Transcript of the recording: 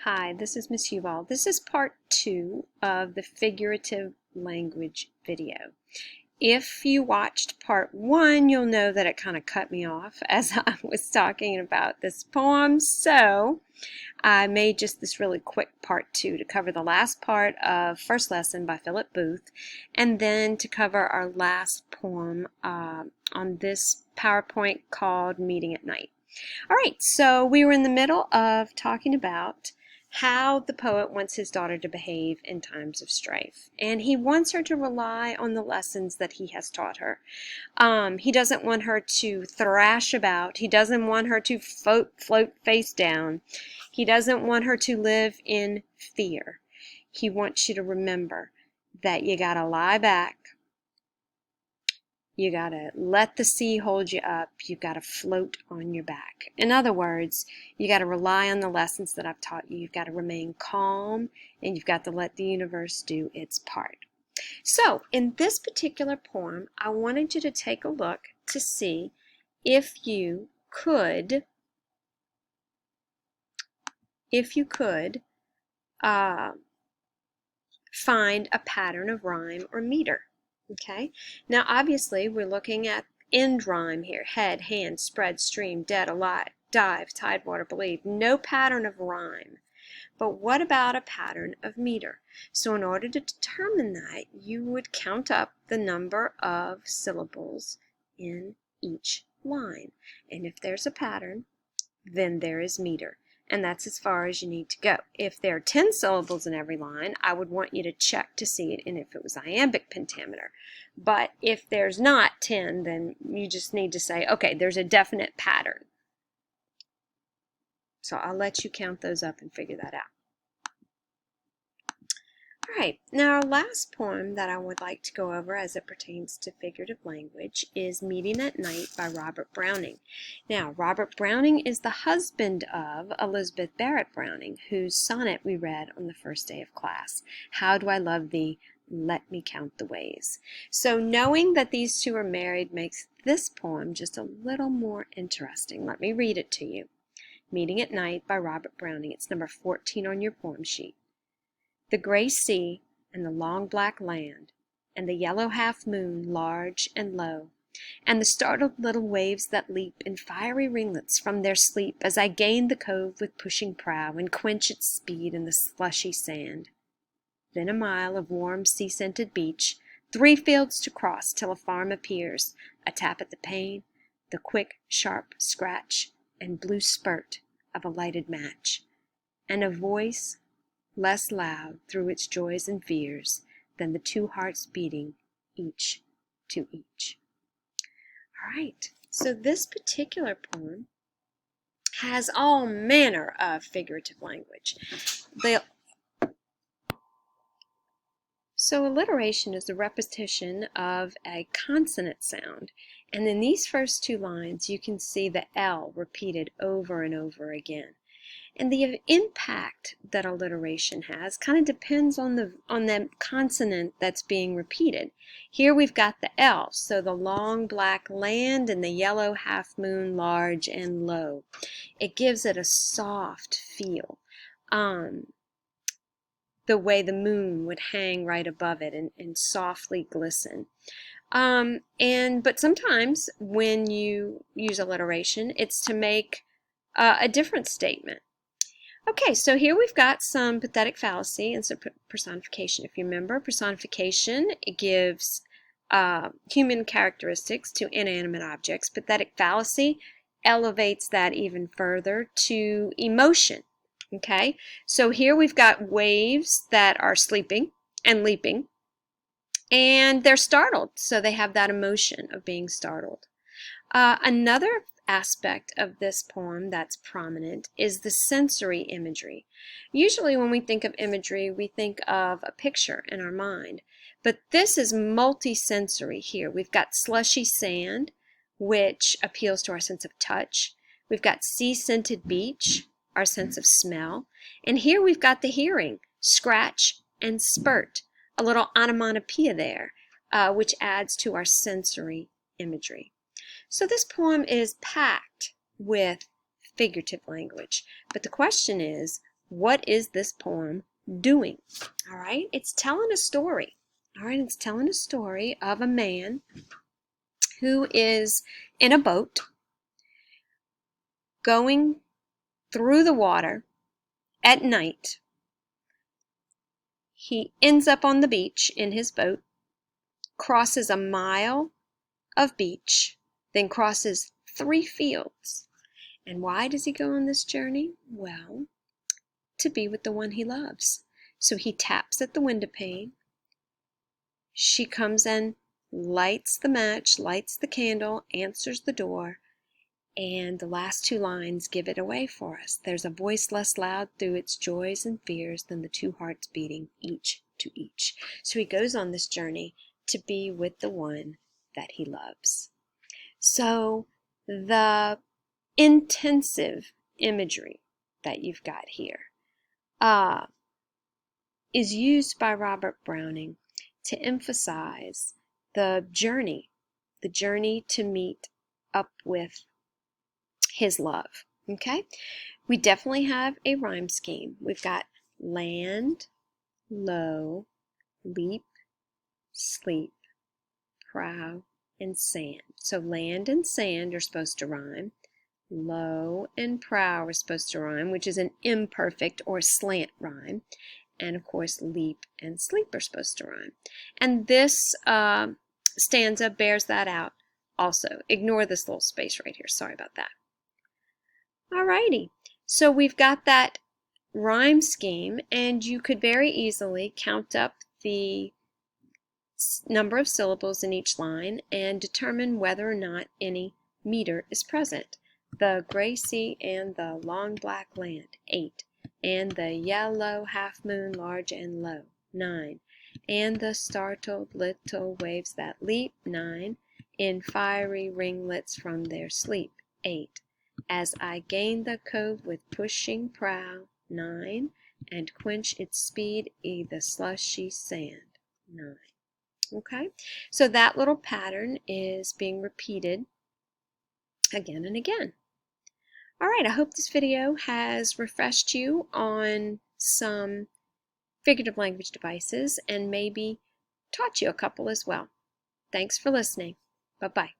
Hi, this is Miss Huval. This is part 2 of the figurative language video. If you watched part 1, you'll know that it kind of cut me off as I was talking about this poem, so I made just this really quick part 2 to cover the last part of First Lesson by Philip Booth, and then to cover our last poem on this PowerPoint called Meeting at Night. All right, so we were in the middle of talking about how the poet wants his daughter to behave in times of strife. And he wants her to rely on the lessons that he has taught her. He doesn't want her to thrash about. He doesn't want her to float face down. He doesn't want her to live in fear. He wants you to remember that you gotta lie back. You got to let the sea hold you up. You've got to float on your back. In other words, you got to rely on the lessons that I've taught you. You've got to remain calm, and you've got to let the universe do its part. So, in this particular poem, I wanted you to take a look to see if you could find a pattern of rhyme or meter. Okay, now obviously we're looking at end rhyme here. Head, hand, spread, stream, dead, alive, dive, tide, water, believe. No pattern of rhyme. But what about a pattern of meter? So in order to determine that, you would count up the number of syllables in each line. And if there's a pattern, then there is meter. And that's as far as you need to go. If there are 10 syllables in every line, I would want you to check to see it and if it was iambic pentameter. But if there's not 10, then you just need to say, okay, there's a definite pattern. So I'll let you count those up and figure that out. All right, now our last poem that I would like to go over as it pertains to figurative language is Meeting at Night by Robert Browning. Now, Robert Browning is the husband of Elizabeth Barrett Browning, whose sonnet we read on the first day of class. How do I love thee? Let me count the ways. So knowing that these two are married makes this poem just a little more interesting. Let me read it to you. Meeting at Night by Robert Browning. It's number 14 on your poem sheet. The gray sea, and the long black land, and the yellow half-moon large and low, and the startled little waves that leap in fiery ringlets from their sleep as I gain the cove with pushing prow and quench its speed in the slushy sand. Then a mile of warm sea-scented beach, 3 fields to cross till a farm appears, a tap at the pane, the quick, sharp scratch and blue spurt of a lighted match, and a voice less loud through its joys and fears than the 2 hearts beating each to each. All right, so this particular poem has all manner of figurative language. So alliteration is the repetition of a consonant sound, and in these first 2 lines you can see the L repeated over and over again. And the impact that alliteration has kind of depends on the consonant that's being repeated. Here we've got the L, so the long black land and the yellow half moon large and low. It gives it a soft feel. The way the moon would hang right above it and softly glisten. But sometimes when you use alliteration, it's to make a different statement. Okay, so here we've got some pathetic fallacy and some personification. If you remember, personification, it gives human characteristics to inanimate objects. Pathetic fallacy elevates that even further to emotion. Okay, so here we've got waves that are sleeping and leaping, and they're startled, so they have that emotion of being startled. Another aspect of this poem that's prominent is the sensory imagery. Usually when we think of imagery, we think of a picture in our mind, but this is multi-sensory here. We've got slushy sand, which appeals to our sense of touch. We've got sea-scented beach, our sense of smell, and here we've got the hearing, scratch and spurt, a little onomatopoeia there, which adds to our sensory imagery. So this poem is packed with figurative language, but the question is, what is this poem doing? All right, it's telling a story. All right, it's telling a story of a man who is in a boat going through the water at night. He ends up on the beach in his boat, crosses a mile of beach, then crosses 3 fields. And why does he go on this journey? Well, to be with the one he loves. So he taps at the window pane. She comes in, lights the match, lights the candle, answers the door, and the last 2 lines give it away for us. There's a voice less loud through its joys and fears than the 2 hearts beating each to each. So he goes on this journey to be with the one that he loves. So the intensive imagery that you've got here is used by Robert Browning to emphasize the journey to meet up with his love. Okay? We definitely have a rhyme scheme. We've got land, low, leap, sleep, prow, and sand. So land and sand are supposed to rhyme. Low and prow are supposed to rhyme, which is an imperfect or slant rhyme. And of course, leap and sleep are supposed to rhyme. And this stanza bears that out also. Ignore this little space right here. Sorry about that. Alrighty. So we've got that rhyme scheme, and you could very easily count up the number of syllables in each line and determine whether or not any meter is present. The gray sea and the long black land, 8. And the yellow half moon large and low, 9. And the startled little waves that leap, 9. In fiery ringlets from their sleep, 8. As I gain the cove with pushing prow, 9. And quench its speed i' the slushy sand, 9. Okay, so that little pattern is being repeated again and again. All right, I hope this video has refreshed you on some figurative language devices and maybe taught you a couple as well. Thanks for listening. Bye-bye.